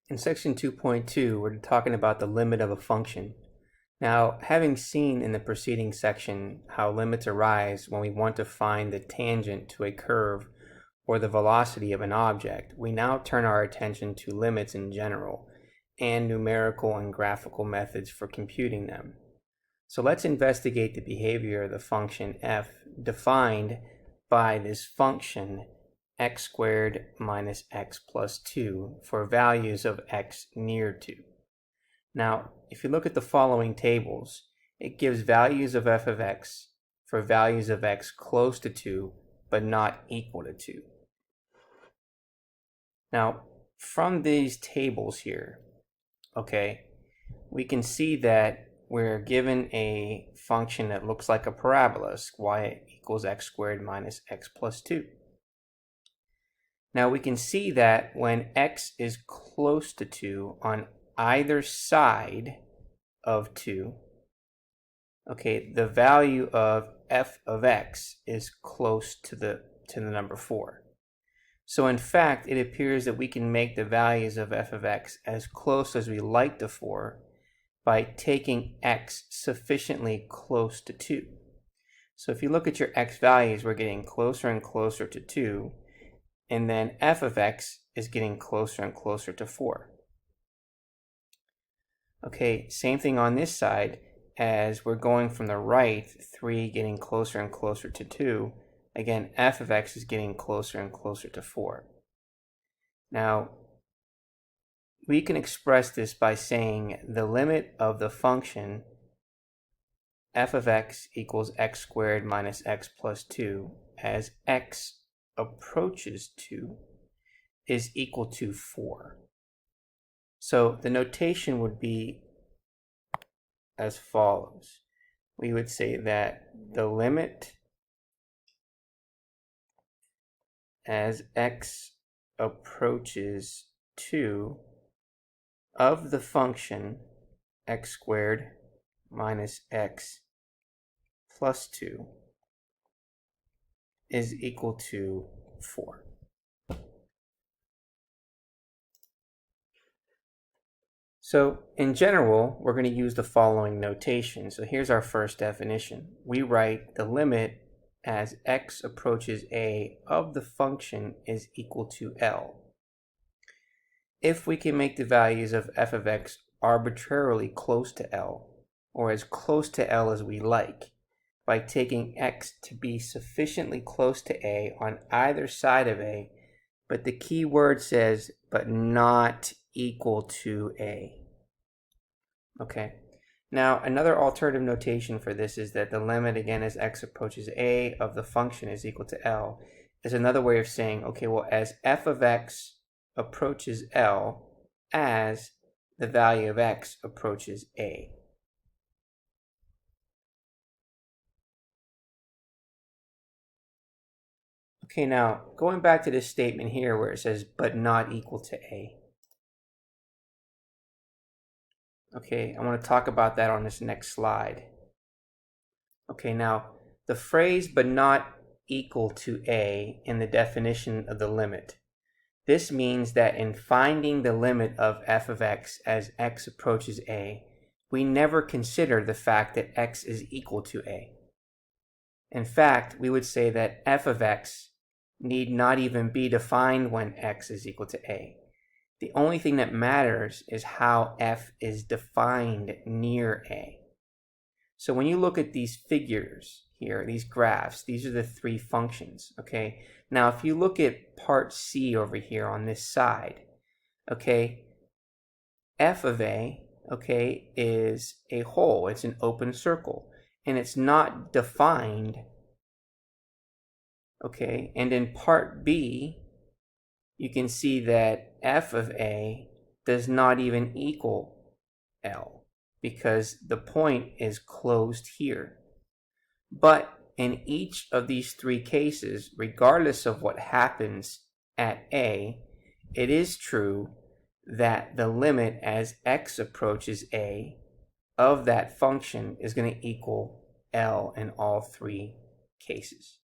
In section 2.2, we're talking about the limit of a function. Now, having seen in the preceding section how limits arise when we want to find the tangent to a curve or the velocity of an object, we now turn our attention to limits in general and numerical and graphical methods for computing them. So let's investigate the behavior of the function f defined by this function x squared minus x plus 2 for values of x near 2. Now, if you look at the following tables, it gives values of f of x for values of x close to 2 but not equal to 2. Now, from these tables here, we can see that we're given a function that looks like a parabola, y equals x squared minus x plus 2. Now we can see that when x is close to 2 on either side of 2, the value of f of x is close to the number 4. So in fact, it appears that we can make the values of f of x as close as we like to 4 by taking x sufficiently close to 2. So if you look at your x values, we're getting closer and closer to 2, and then f of x is getting closer and closer to 4. Same thing on this side, as we're going from the right, 3 getting closer and closer to 2. Again, f of x is getting closer and closer to 4. Now, we can express this by saying the limit of the function f of x equals x squared minus x plus 2 as x approaches 2 is equal to 4. So the notation would be as follows. We would say that the limit as x approaches 2 of the function x squared minus x plus 2 is equal to 4. So in general, we're going to use the following notation. So here's our first definition. We write the limit as x approaches a of the function is equal to L. If we can make the values of f of x arbitrarily close to L, or as close to L as we like, by taking x to be sufficiently close to a on either side of a, but the key word says, but not equal to a. Now another alternative notation for this is that the limit, again, as x approaches a of the function is equal to L, is another way of saying, as f of x approaches L as the value of x approaches a. Now going back to this statement here where it says, but not equal to a. I want to talk about that on this next slide. Now the phrase, but not equal to a in the definition of the limit. This means that in finding the limit of f of x as x approaches a, we never consider the fact that x is equal to a. In fact, we would say that f of x need not even be defined when x is equal to a. The only thing that matters is how f is defined near a. So when you look at these figures here, these graphs, these are the three functions, Now if you look at part C over here on this side, f of a, is a hole, it's an open circle, and it's not defined, and in part B, you can see that f of a does not even equal L because the point is closed here. But in each of these three cases, regardless of what happens at a, it is true that the limit as x approaches a of that function is going to equal L in all three cases.